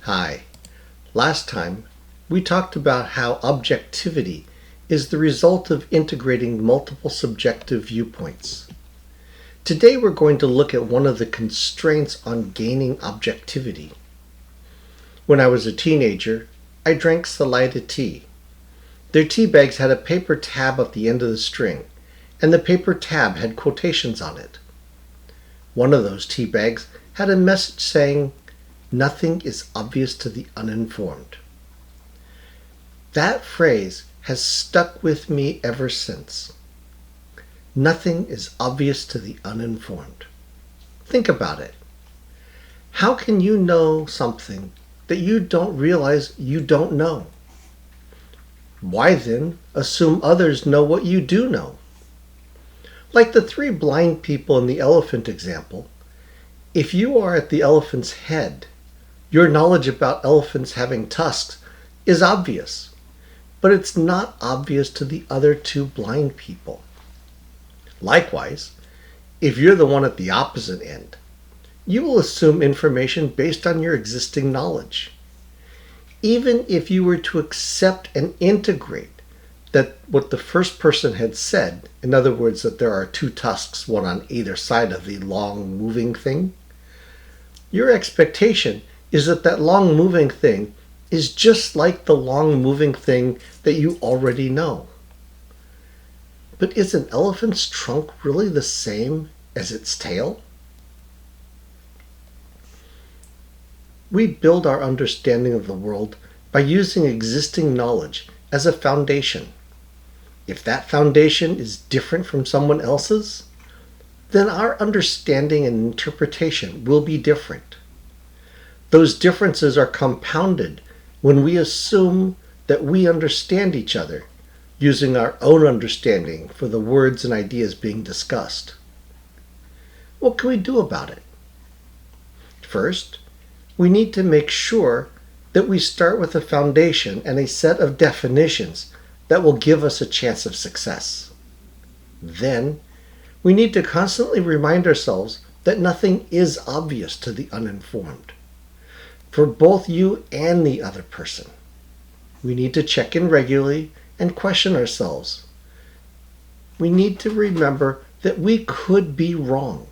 Hi. Last time, we talked about how objectivity is the result of integrating multiple subjective viewpoints. Today we're going to look at one of the constraints on gaining objectivity. When I was a teenager, I drank Salida tea. Their tea bags had a paper tab at the end of the string, and the paper tab had quotations on it. One of those tea bags had a message saying, "Nothing is obvious to the uninformed." That phrase has stuck with me ever since. Nothing is obvious to the uninformed. Think about it. How can you know something that you don't realize you don't know? Why then assume others know what you do know? Like the three blind people in the elephant example, if you are at the elephant's head, your knowledge about elephants having tusks is obvious, but it's not obvious to the other two blind people. Likewise, if you're the one at the opposite end, you will assume information based on your existing knowledge. Even if you were to accept and integrate that what the first person had said, in other words, that there are two tusks, one on either side of the long moving thing, your expectation is that that long moving thing is just like the long moving thing that you already know. But is an elephant's trunk really the same as its tail? We build our understanding of the world by using existing knowledge as a foundation. If that foundation is different from someone else's, then our understanding and interpretation will be different. Those differences are compounded when we assume that we understand each other using our own understanding for the words and ideas being discussed. What can we do about it? First, we need to make sure that we start with a foundation and a set of definitions that will give us a chance of success. Then, we need to constantly remind ourselves that nothing is obvious to the uninformed, for both you and the other person. We need to check in regularly and question ourselves. We need to remember that we could be wrong.